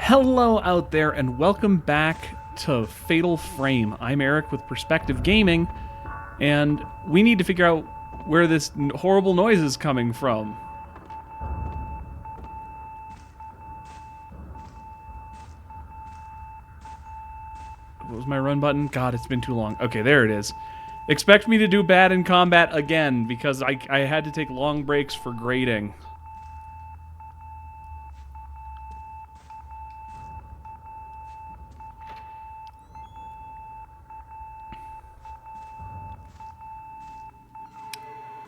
Hello out there, and welcome back to Fatal Frame. I'm Eric with Perspective Gaming, and we need to figure out where this horrible noise is coming from. What was my run button? God, it's been too long. Okay, there it is. Expect me to do bad in combat again, because I had to take long breaks for grading.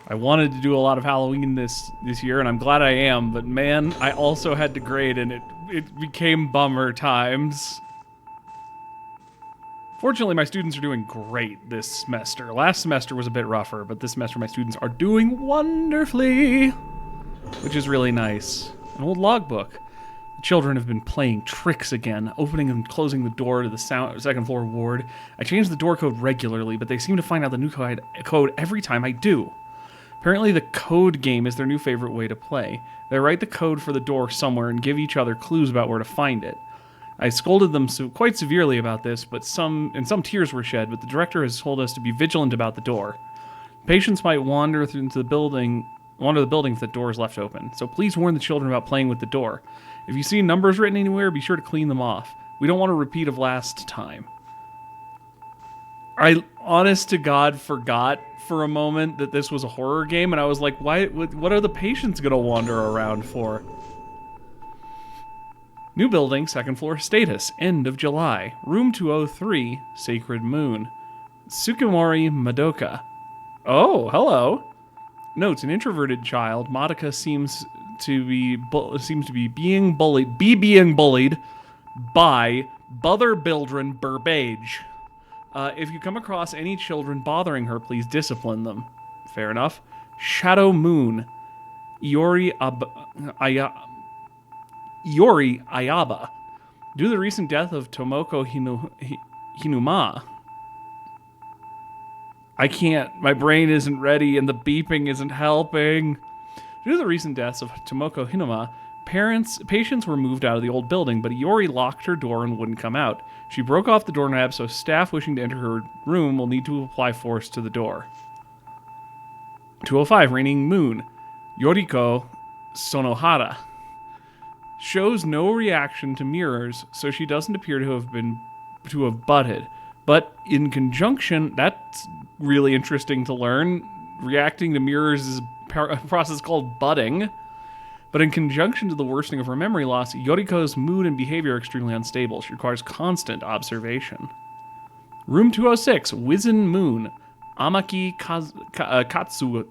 I wanted to do a lot of Halloween this year, and I'm glad I am, but man, I also had to grade, and it became bummer times. Fortunately, my students are doing great this semester. Last semester was a bit rougher, but this semester my students are doing wonderfully, which is really nice. An old logbook. The children have been playing tricks again, opening and closing the door to the second floor ward. I change the door code regularly, but they seem to find out the new code every time I do. Apparently the code game is their new favorite way to play. They write the code for the door somewhere and give each other clues about where to find it. I scolded them quite severely about this, but some tears were shed, but the director has told us to be vigilant about the door. Patients might wander into the building if the door is left open, so please warn the children about playing with the door. If you see numbers written anywhere, be sure to clean them off. We don't want a repeat of last time. I, honest to God, forgot for a moment that this was a horror game, and I was like, why? What are the patients gonna wander around for? New building, second floor status, end of July. Room 203, Sacred Moon. Tsukimori Madoka. Oh, hello. Notes, an introverted child, Madoka seems to be being bullied by Bother Bildren Burbage. If you come across any children bothering her, please discipline them. Fair enough. Shadow Moon. Iori Ayaba. Due to the recent death of Tomoko Hinuma. I can't. My brain isn't ready and the beeping isn't helping. Due to the recent deaths of Tomoko Hinuma, patients were moved out of the old building, but Iori locked her door and wouldn't come out. She broke off the doorknob, so staff wishing to enter her room will need to apply force to the door. 205, Raining Moon. Yoriko Sonohara. Shows no reaction to mirrors, so she doesn't appear to have butted. But in conjunction, that's really interesting to learn. Reacting to mirrors is a process called budding. But in conjunction to the worsening of her memory loss, Yoriko's mood and behavior are extremely unstable. She requires constant observation. Room 206, Wizen Moon. Amaki Katsuto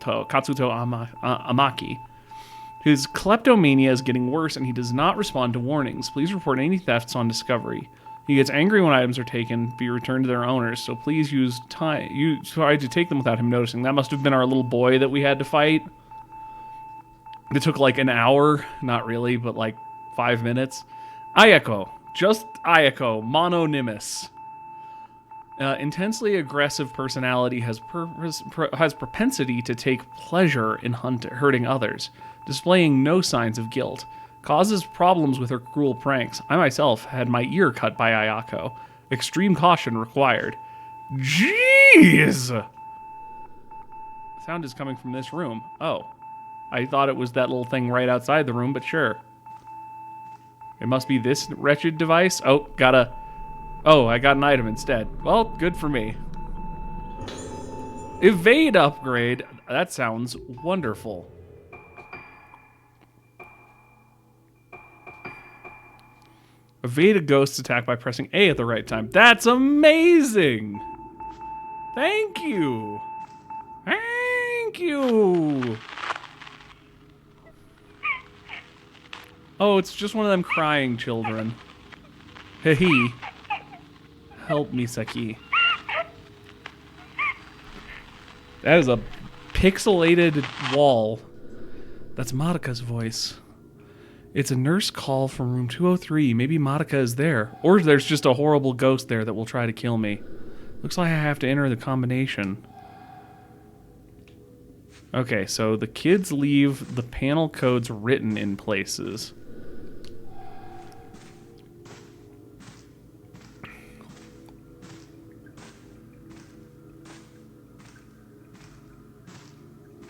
Amaki. His kleptomania is getting worse and he does not respond to warnings. Please report any thefts on discovery. He gets angry when items are taken, be returned to their owners, so please try to take them without him noticing. That must have been our little boy that we had to fight. It took like an hour, not really, but like 5 minutes. Ayako, just Ayako, mononymus. Intensely aggressive personality has propensity to take pleasure in hurting others, displaying no signs of guilt. Causes problems with her cruel pranks. I myself had my ear cut by Ayako. Extreme caution required. Jeez! Sound is coming from this room. Oh. I thought it was that little thing right outside the room, but sure. It must be this wretched device. Oh, I got an item instead. Well, good for me. Evade upgrade. That sounds wonderful. Evade a ghost's attack by pressing A at the right time. That's amazing! Thank you! Thank you! Oh, it's just one of them crying children. Hee. Help me, Saki. That is a pixelated wall. That's Madoka's voice. It's a nurse call from room 203. Maybe Madoka is there. Or there's just a horrible ghost there that will try to kill me. Looks like I have to enter the combination. Okay, so the kids leave the panel codes written in places.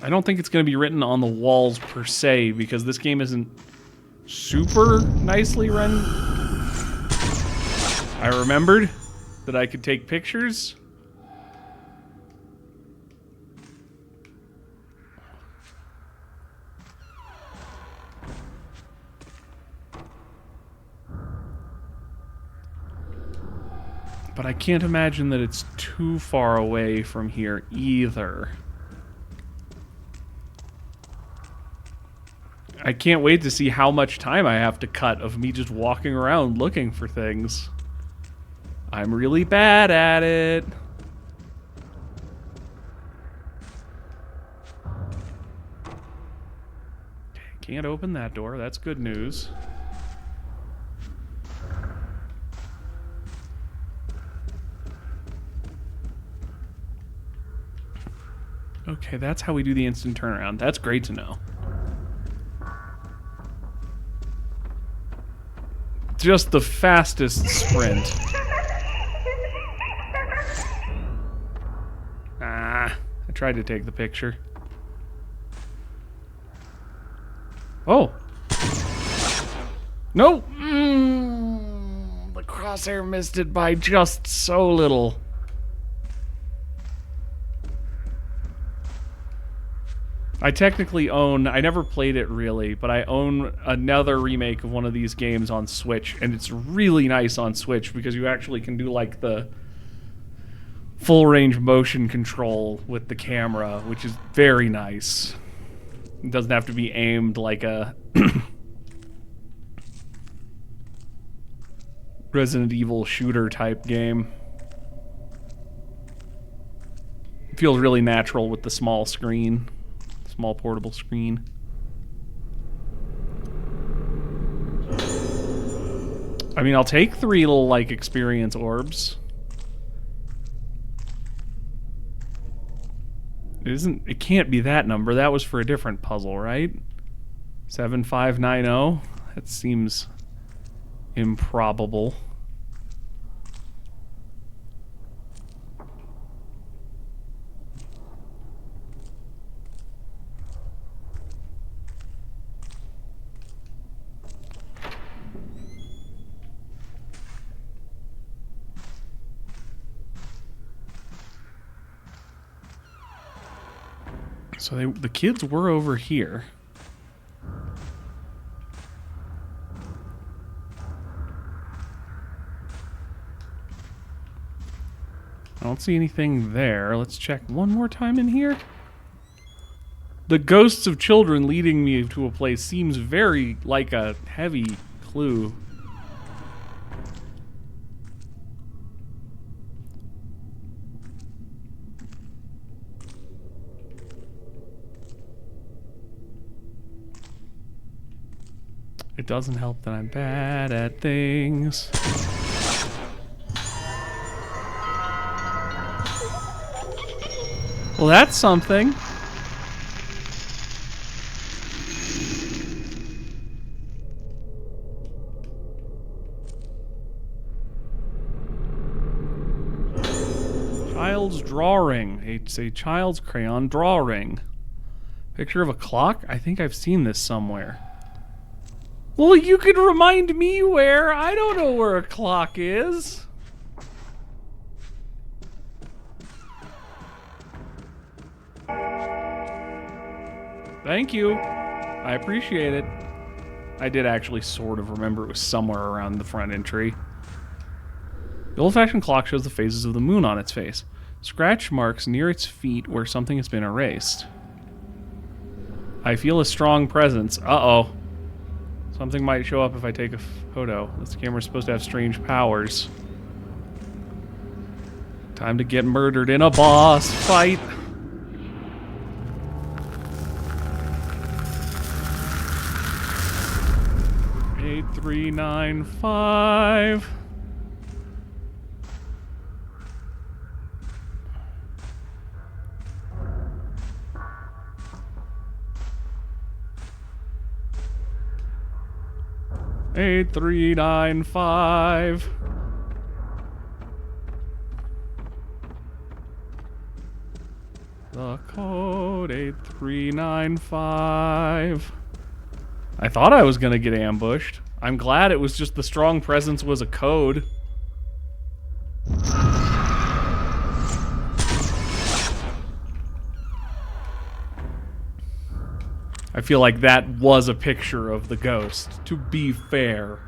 I don't think it's going to be written on the walls per se, because this game isn't super nicely run. I remembered that I could take pictures. But I can't imagine that it's too far away from here either. I can't wait to see how much time I have to cut of me just walking around looking for things. I'm really bad at it. Okay, can't open that door. That's good news. Okay, that's how we do the instant turnaround. That's great to know. Just the fastest sprint. Ah, I tried to take the picture. Oh. No. The crosshair missed it by just so little. I technically own, I never played it really, but I own another remake of one of these games on Switch, and it's really nice on Switch because you actually can do like the full range motion control with the camera, which is very nice. It doesn't have to be aimed like a Resident Evil shooter type game. It feels really natural with the small screen. Small portable screen. I mean, I'll take 3 little, like, experience orbs. It can't be that number. That was for a different puzzle, right? 7590? That seems improbable. So the kids were over here. I don't see anything there. Let's check one more time in here. The ghosts of children leading me to a place seems very like a heavy clue. It doesn't help that I'm bad at things. Well, that's something. Child's drawing. It's a child's crayon drawing. Picture of a clock? I think I've seen this somewhere. Well, you could remind me where. I don't know where a clock is. Thank you. I appreciate it. I did actually sort of remember it was somewhere around the front entry. The old-fashioned clock shows the phases of the moon on its face. Scratch marks near its feet where something has been erased. I feel a strong presence. Uh-oh. Something might show up if I take a photo. This camera's supposed to have strange powers. Time to get murdered in a boss fight. Eight, 3, 9, 5. Eight, 3, 9, 5. The code 8395. I thought I was gonna get ambushed. I'm glad it was just the strong presence was a code. I feel like that was a picture of the ghost, to be fair.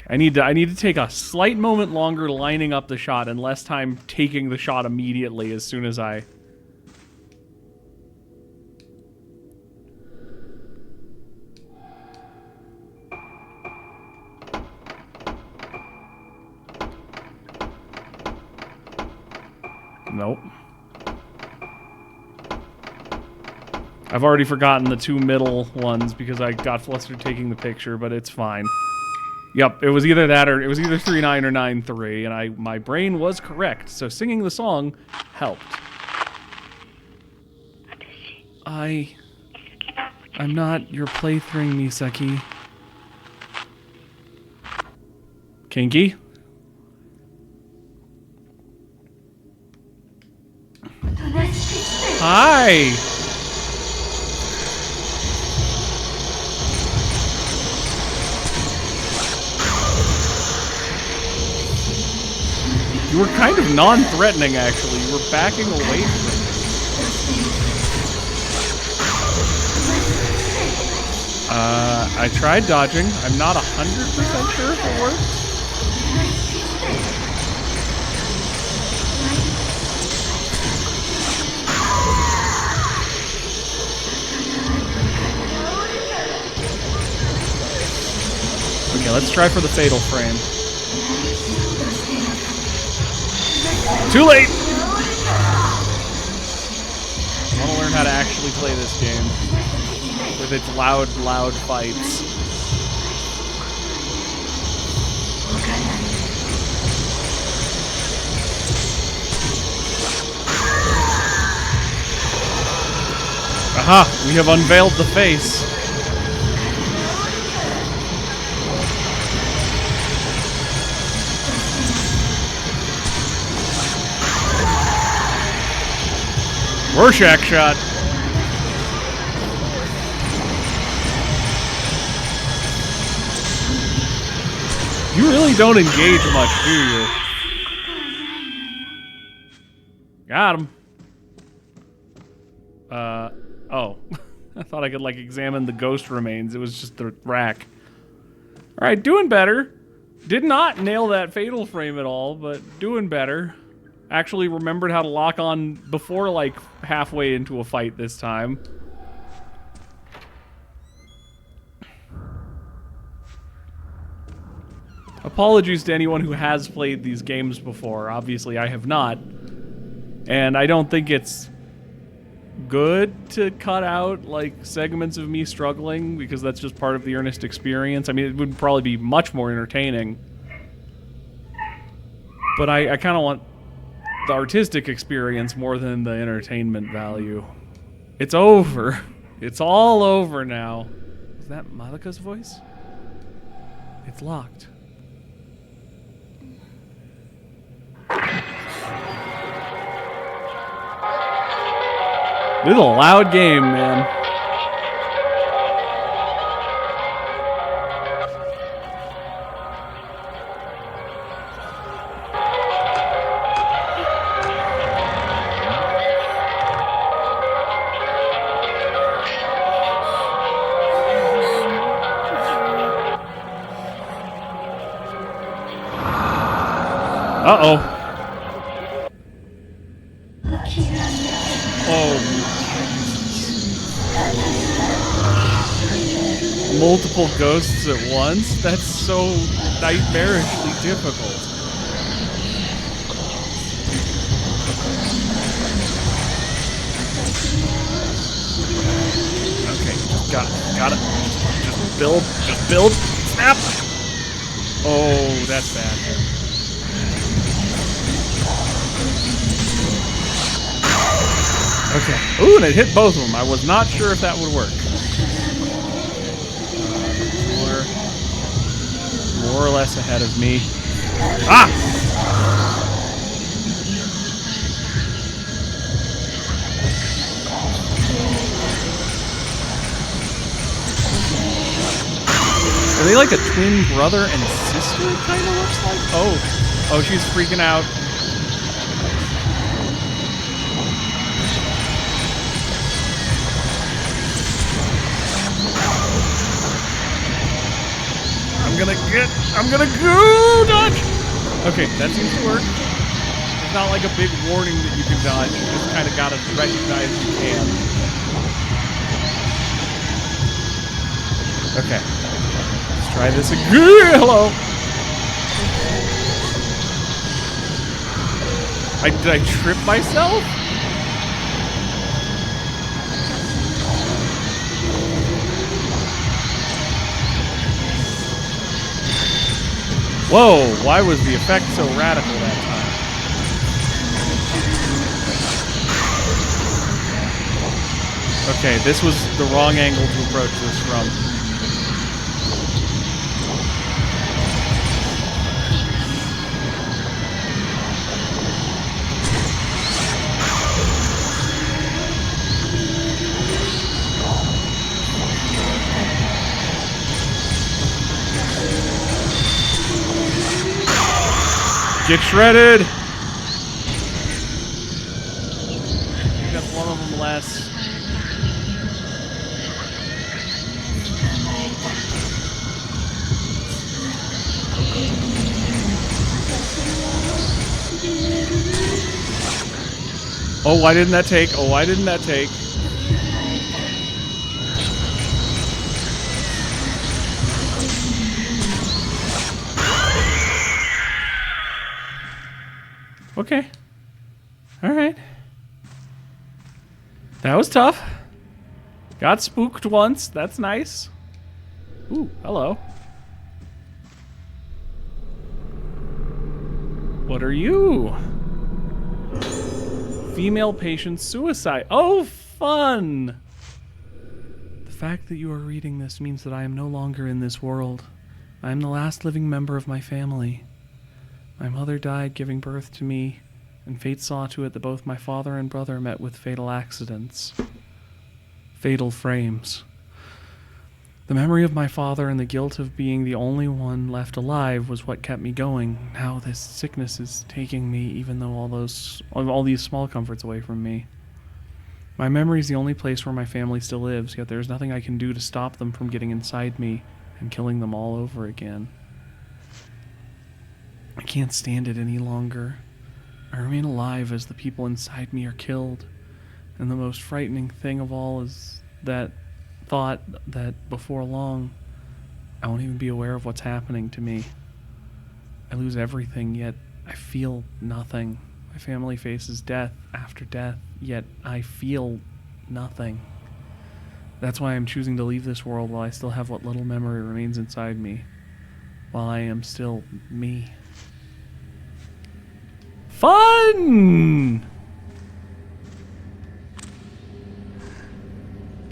I need to take a slight moment longer lining up the shot and less time taking the shot immediately as soon as I... Nope. I've already forgotten the two middle ones because I got flustered taking the picture, but it's fine. Yep, it was either that or it was either 3-9 or 9-3, and my brain was correct, so singing the song helped. I'm not your plaything, Misaki. Kinky? Hi! You were kind of non-threatening, actually. You were backing away from it. I tried dodging. I'm not 100% sure if it worked. Okay, let's try for the fatal frame. Too late! I want to learn how to actually play this game. With its loud, loud fights. Aha! We have unveiled the face. Rorschach shot. You really don't engage much, do you? Got him. Oh. I thought I could, like, examine the ghost remains. It was just the rack. Alright, doing better. Did not nail that fatal frame at all, but doing better. Actually remembered how to lock on before, like, halfway into a fight this time. Apologies to anyone who has played these games before. Obviously, I have not. And I don't think it's good to cut out, like, segments of me struggling, because that's just part of the earnest experience. I mean, it would probably be much more entertaining. But I kind of want the artistic experience more than the entertainment value. It's over. It's all over now. Is that Malika's voice? It's locked. This is a loud game, man. Uh-oh. Multiple ghosts at once? That's so nightmarishly difficult. Okay, got it. Just build, snap! Oh, that's bad. Okay, ooh, and it hit both of them. I was not sure if that would work. More or less ahead of me. Ah! Are they like a twin brother and sister, it kind of looks like? Oh, she's freaking out. I'm gonna go dodge! Okay, that seems to work. It's not like a big warning that you can dodge. You just kind of gotta recognize you can. Okay. Let's try this again. Hello! Did I trip myself? Whoa, why was the effect so radical that time? Okay, this was the wrong angle to approach this from. Get shredded! That's one of them less. Oh, why didn't that take? Oh, why didn't that take? Okay. Alright. That was tough. Got spooked once. That's nice. Ooh, hello. What are you? Female patient suicide. Oh, fun! The fact that you are reading this means that I am no longer in this world. I am the last living member of my family. My mother died giving birth to me, and fate saw to it that both my father and brother met with fatal accidents. Fatal frames. The memory of my father and the guilt of being the only one left alive was what kept me going. Now this sickness is taking me, even though all these small comforts away from me. My memory is the only place where my family still lives, yet there is nothing I can do to stop them from getting inside me and killing them all over again. I can't stand it any longer. I remain alive as the people inside me are killed. And the most frightening thing of all is that thought that before long, I won't even be aware of what's happening to me. I lose everything, yet I feel nothing. My family faces death after death, yet I feel nothing. That's why I'm choosing to leave this world while I still have what little memory remains inside me. While I am still me. Fun!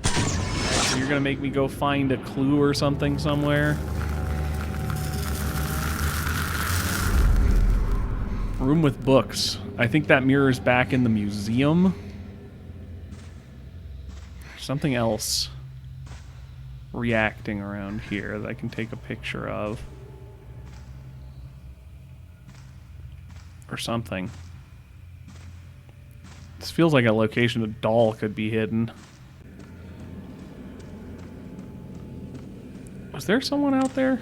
Alright, so you're gonna make me go find a clue or something somewhere? Room with books. I think that mirror is back in the museum. Something else reacting around here that I can take a picture of. Or something. This feels like a location a doll could be hidden. Was there someone out there?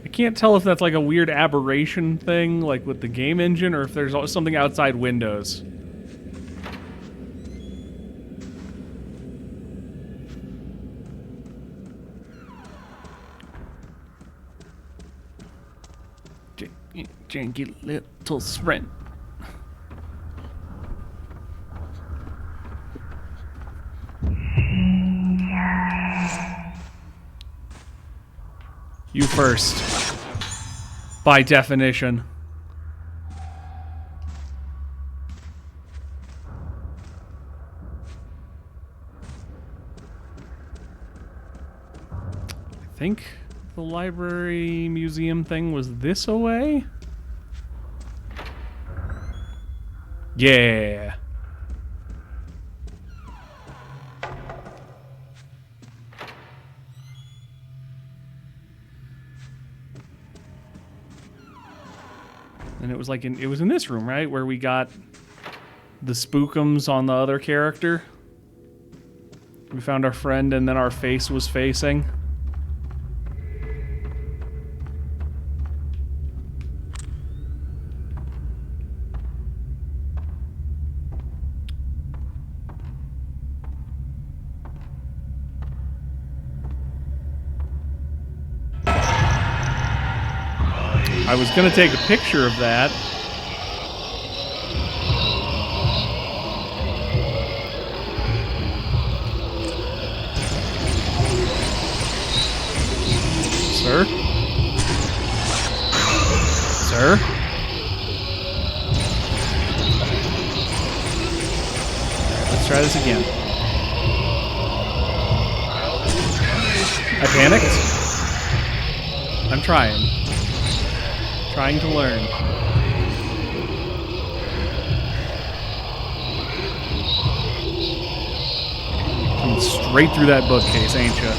I can't tell if that's like a weird aberration thing, like with the game engine, or if there's something outside windows. Janky little sprint. You first. By definition. I think the library museum thing was this away? Yeah. And it was like it was in this room, right? Where we got the spookums on the other character. We found our friend and then our face was facing. I was gonna take a picture of that. Sir? Sir? Let's try this again. I panicked? I'm trying. Trying to learn. Coming straight through that bookcase, ain't ya?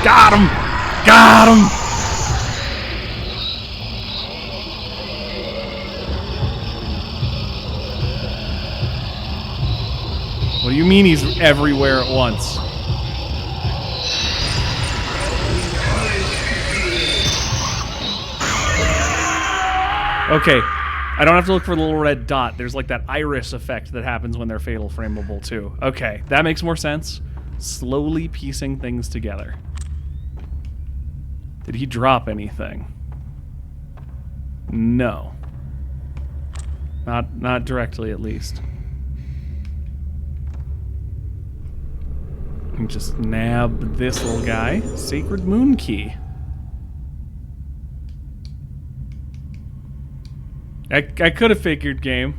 Got him! Got him! What do you mean he's everywhere at once? Okay, I don't have to look for the little red dot. There's like that iris effect that happens when they're fatal frameable too. Okay, that makes more sense. Slowly piecing things together. Did he drop anything? No. Not directly, at least. And just nab this little guy. Sacred Moon Key. I could have figured, game.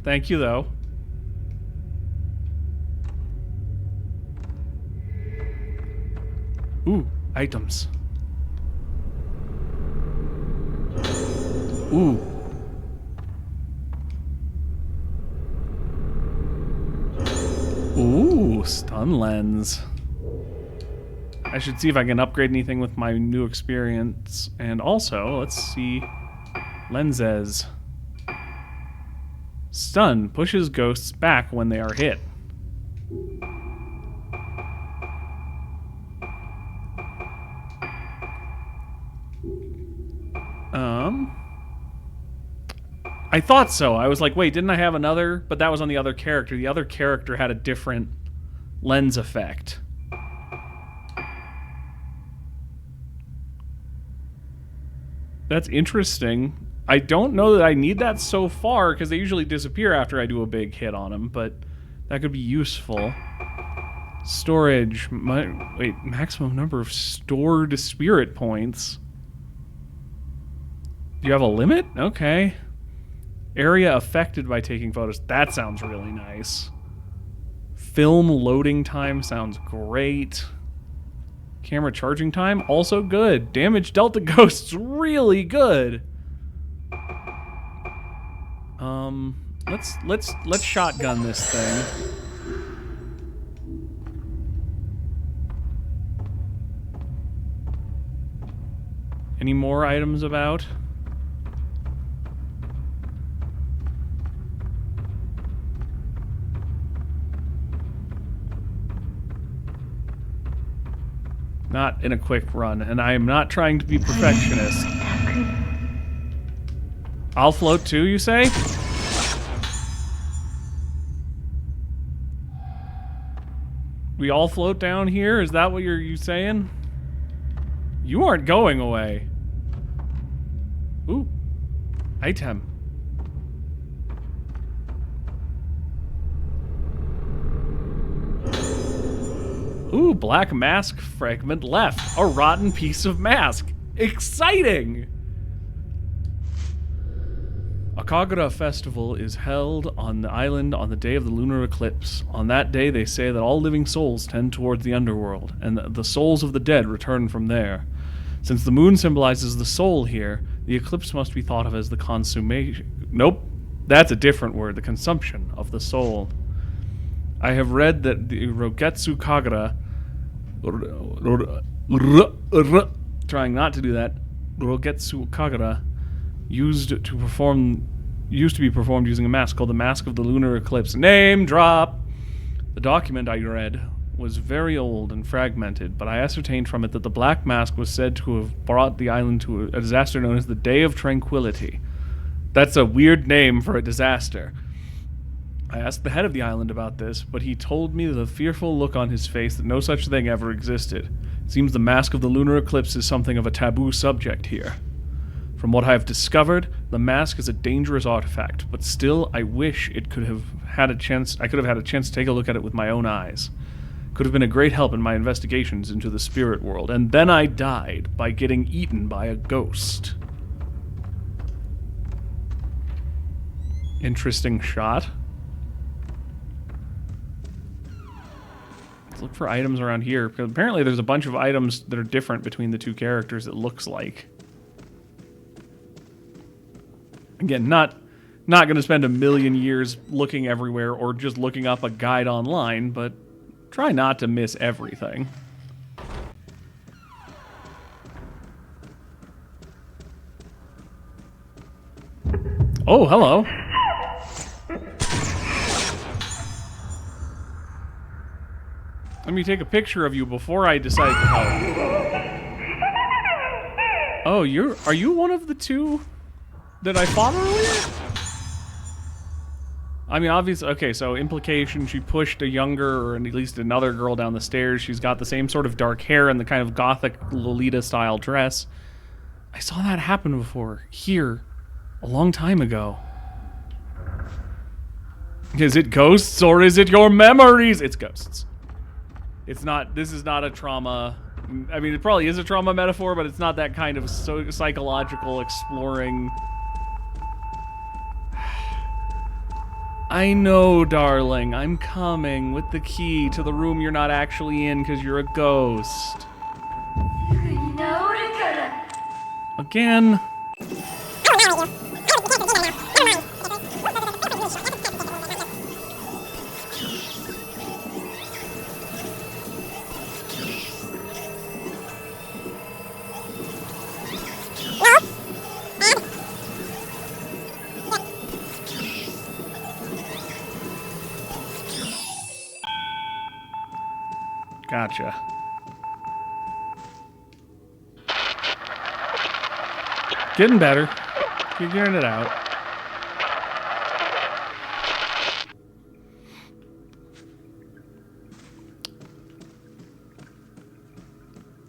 Thank you, though. Ooh, items. Ooh. Ooh, stun lens. I should see if I can upgrade anything with my new experience. And also, let's see. Lenses. Stun pushes ghosts back when they are hit. I thought so. I was like, wait, didn't I have another? But that was on the other character. The other character had a different lens effect. That's interesting. I don't know that I need that so far, because they usually disappear after I do a big hit on them, but that could be useful. Storage. Wait, maximum number of stored spirit points. Do you have a limit? Okay. Area affected by taking photos. That sounds really nice. Film loading time sounds great. Camera charging time, also good. Damage dealt to ghosts, really good. Let's shotgun this thing. Any more items about? Not in a quick run, and I am not trying to be perfectionist. I'll float too, you say? We all float down here? Is that what you saying? You aren't going away. Ooh. Item. Ooh, black mask fragment left. A rotten piece of mask. Exciting! A Kagura festival is held on the island on the day of the lunar eclipse. On that day, they say that all living souls tend towards the underworld, and the souls of the dead return from there. Since the moon symbolizes the soul here, the eclipse must be thought of as the consummation... Nope, that's a different word. The consumption of the soul. I have read that the Rogetsu Kagura, trying not to do that, Rogetsu Kagura, used to be performed using a mask called the Mask of the Lunar Eclipse. Name drop! The document I read was very old and fragmented, but I ascertained from it that the Black Mask was said to have brought the island to a disaster known as the Day of Tranquility. That's a weird name for a disaster. I asked the head of the island about this, but he told me with a fearful look on his face that no such thing ever existed. It seems the Mask of the Lunar Eclipse is something of a taboo subject here. From what I have discovered, the mask is a dangerous artifact, but still I wish I could have had a chance to take a look at it with my own eyes. Could have been a great help in my investigations into the spirit world, and then I died by getting eaten by a ghost. Interesting shot. Let's look for items around here, because apparently there's a bunch of items that are different between the two characters, it looks like. Again, not going to spend a million years looking everywhere or just looking up a guide online, but try not to miss everything. Oh, hello. Let me take a picture of you before I decide to help. Oh, are you one of the two that I fought earlier? I mean, obviously, okay, so implication, she pushed a younger, or at least another girl down the stairs. She's got the same sort of dark hair and the kind of gothic Lolita-style dress. I saw that happen before, here, a long time ago. Is it ghosts, or is it your memories? It's ghosts. It's not, this is not a trauma. I mean, it probably is a trauma metaphor, but it's not that kind of psychological exploring. I know, darling. I'm coming with the key to the room you're not actually in because you're a ghost. Again. Gotcha. Getting better. Figuring it out.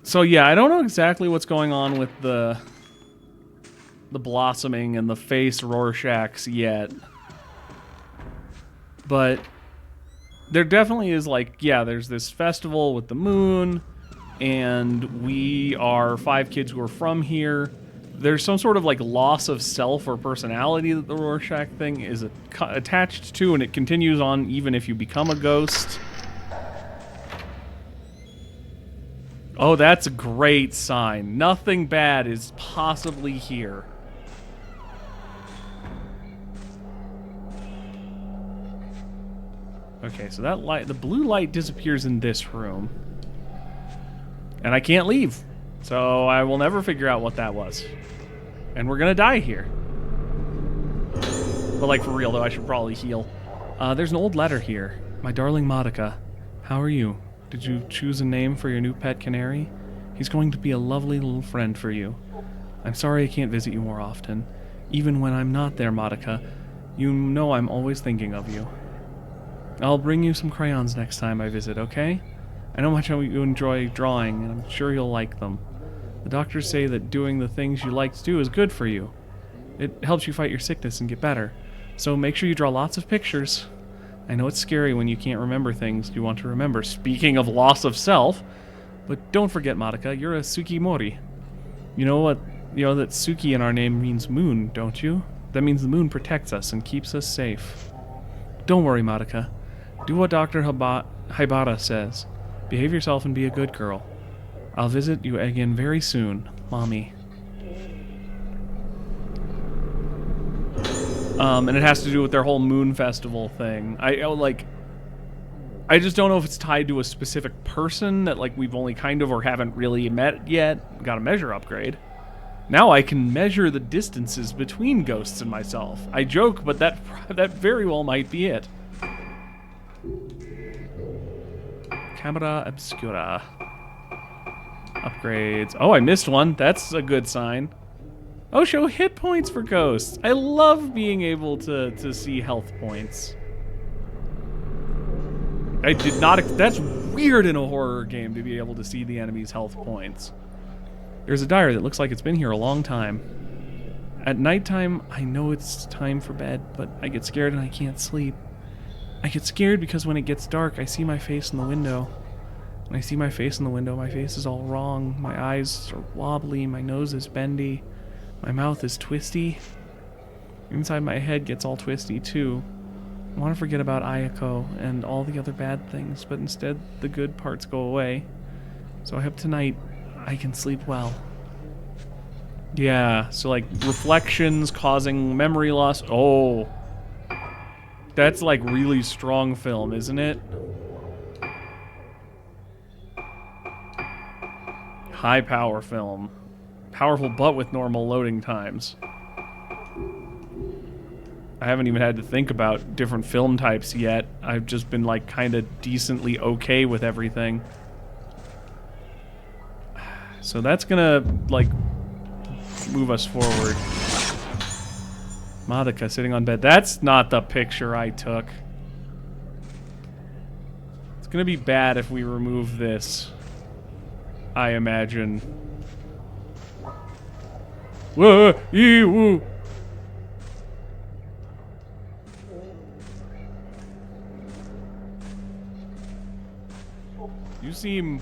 So yeah, I don't know exactly what's going on with the blossoming and the face Rorschachs yet. But there definitely is, like, yeah, there's this festival with the moon, and we are 5 kids who are from here. There's some sort of, like, loss of self or personality that the Rorschach thing is attached to, and it continues on even if you become a ghost. Oh, that's a great sign. Nothing bad is possibly here. Okay, so that light, the blue light disappears in this room. And I can't leave. So I will never figure out what that was. And we're gonna die here. But like for real though, I should probably heal. There's an old letter here. My darling Madoka, how are you? Did you choose a name for your new pet canary? He's going to be a lovely little friend for you. I'm sorry I can't visit you more often. Even when I'm not there, Madoka, you know I'm always thinking of you. I'll bring you some crayons next time I visit, okay? I know how much you enjoy drawing, and I'm sure you'll like them. The doctors say that doing the things you like to do is good for you. It helps you fight your sickness and get better. So make sure you draw lots of pictures. I know it's scary when you can't remember things you want to remember. Speaking of loss of self, but don't forget, Madoka, you're a Tsukimori. You know that Tsuki in our name means moon, don't you? That means the moon protects us and keeps us safe. Don't worry, Madoka. Do what Dr. Haibara says. Behave yourself and be a good girl. I'll visit you again very soon, Mommy. And it has to do with their whole moon festival thing. I just don't know if it's tied to a specific person that like we've only kind of or haven't really met yet. Got a measure upgrade. Now I can measure the distances between ghosts and myself. I joke, but that very well might be it. Camera obscura. Upgrades. Oh, I missed one. That's a good sign. Oh, show hit points for ghosts. I love being able to see health points. I did not... That's weird in a horror game to be able to see the enemy's health points. There's a diary that looks like it's been here a long time. At nighttime, I know it's time for bed, but I get scared and I can't sleep. I get scared because when it gets dark, I see my face in the window. When I see my face in the window, my face is all wrong. My eyes are wobbly, my nose is bendy, my mouth is twisty. Inside my head gets all twisty too. I want to forget about Ayako and all the other bad things, but instead the good parts go away. So I hope tonight I can sleep well. Yeah, so like reflections causing memory loss. Oh, that's like really strong film, isn't it? High power film. Powerful but with normal loading times. I haven't even had to think about different film types yet. I've just been like kind of decently okay with everything. So that's gonna like move us forward. Madoka sitting on bed. That's not the picture I took. It's gonna be bad if we remove this, I imagine. Whoa, woo. You seem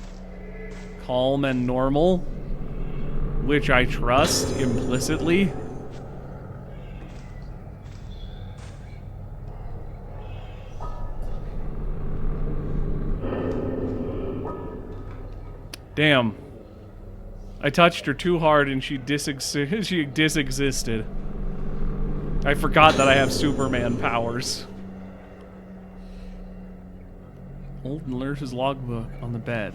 calm and normal, which I trust implicitly. Damn. I touched her too hard and she disexisted. I forgot that I have Superman powers. Old nurse's logbook on the bed.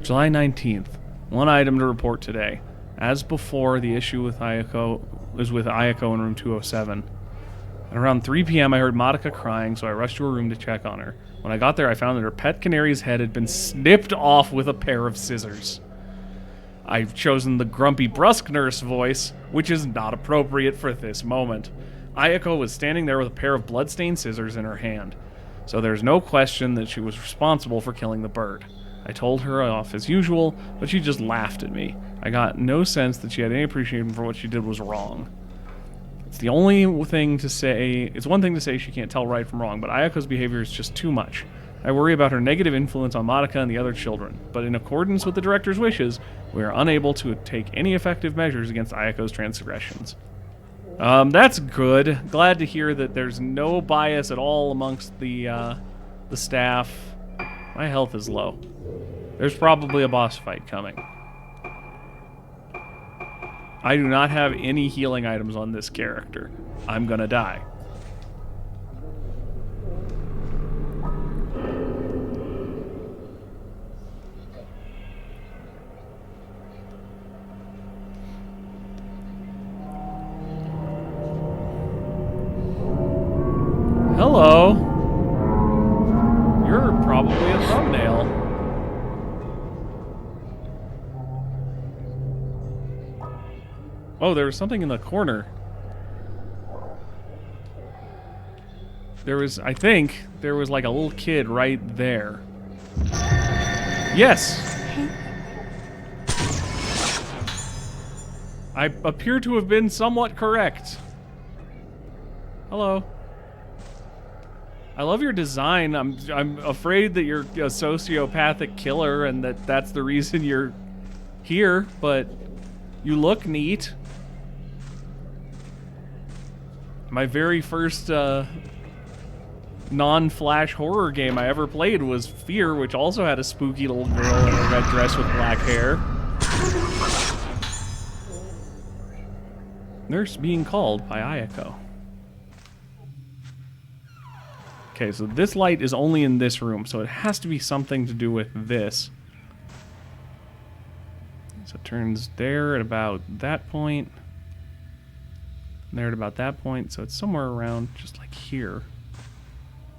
July 19th. One item to report today. As before, the issue with Ayako was with Ayako in room 207. At around 3 p.m., I heard Madoka crying, so I rushed to her room to check on her. When I got there, I found that her pet canary's head had been snipped off with a pair of scissors. I've chosen the grumpy, brusque nurse voice, which is not appropriate for this moment. Ayako was standing there with a pair of blood-stained scissors in her hand, so there's no question that she was responsible for killing the bird. I told her off as usual, but she just laughed at me. I got no sense that she had any appreciation for what she did was wrong. It's one thing to say she can't tell right from wrong, but Ayako's behavior is just too much. I worry about her negative influence on Madoka and the other children, but in accordance with the director's wishes, we are unable to take any effective measures against Ayako's transgressions. That's good. Glad to hear that there's no bias at all amongst the staff. My health is low. There's probably a boss fight coming. I do not have any healing items on this character. I'm gonna die. Hello. You're probably a thumbnail. Oh, there was something in the corner. I think, there was like a little kid right there. Yes! I appear to have been somewhat correct. Hello. I love your design. I'm afraid that you're a sociopathic killer and that's the reason you're here, but you look neat. My very first non-Flash horror game I ever played was Fear, which also had a spooky little girl in a red dress with black hair. Nurse being called by Ayako. Okay, so this light is only in this room, so it has to be something to do with this. So it turns there at about that point. There at about that point, so it's somewhere around just like here.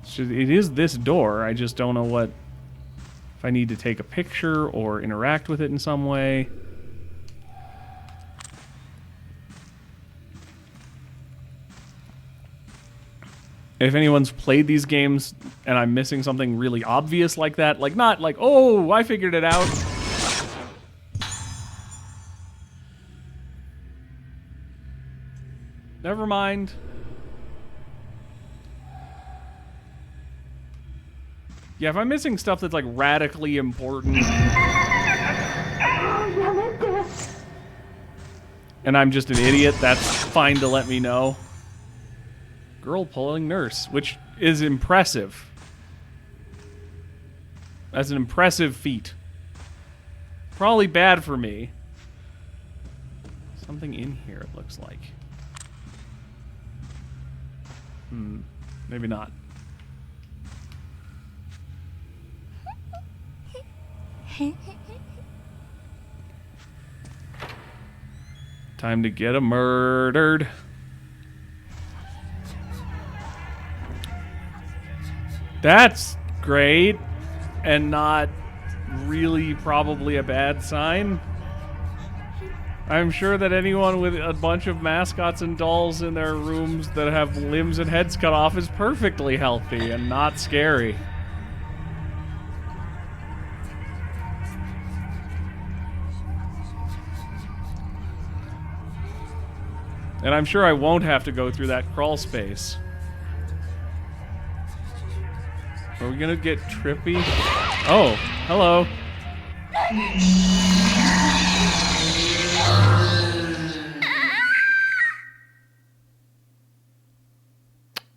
So it is this door, I just don't know what... if I need to take a picture or interact with it in some way. If anyone's played these games and I'm missing something really obvious like that, like not like, oh, I figured it out. Never mind. Yeah, if I'm missing stuff that's like radically important and I'm just an idiot, that's fine to let me know. Girl pulling nurse, which is impressive. That's an impressive feat. Probably bad for me. Something in here, it looks like. Maybe not. Time to get murdered. That's great, and not really probably a bad sign. I'm sure that anyone with a bunch of mascots and dolls in their rooms that have limbs and heads cut off is perfectly healthy and not scary. And I'm sure I won't have to go through that crawl space. Are we gonna get trippy? Oh, hello.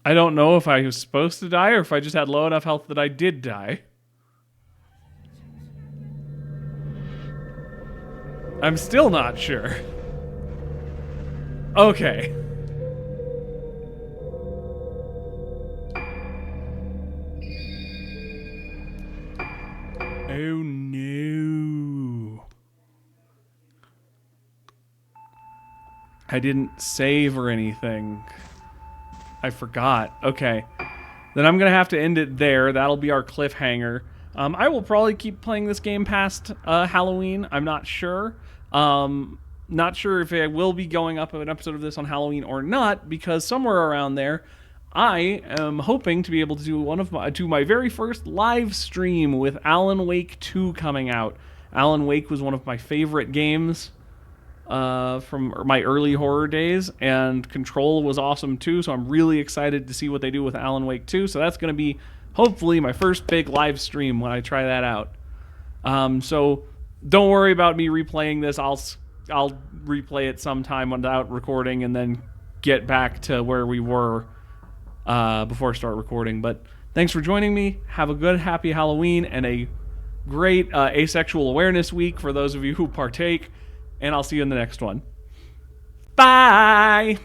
I don't know if I was supposed to die or if I just had low enough health that I did die. I'm still not sure. Okay. Oh no. I didn't save or anything. I forgot. Okay. Then I'm going to have to end it there. That'll be our cliffhanger. I will probably keep playing this game past Halloween. I'm not sure. Not sure if I will be going up an episode of this on Halloween or not, because somewhere around there, I am hoping to be able to do my very first live stream with Alan Wake 2 coming out. Alan Wake was one of my favorite games from my early horror days, and Control was awesome too, so I'm really excited to see what they do with Alan Wake 2, so that's going to be hopefully my first big live stream when I try that out. So don't worry about me replaying this. I'll replay it sometime without recording and then get back to where we were before I start recording. But thanks for joining me. Have a good, happy Halloween and a great Asexual Awareness Week for those of you who partake. And I'll see you in the next one. Bye!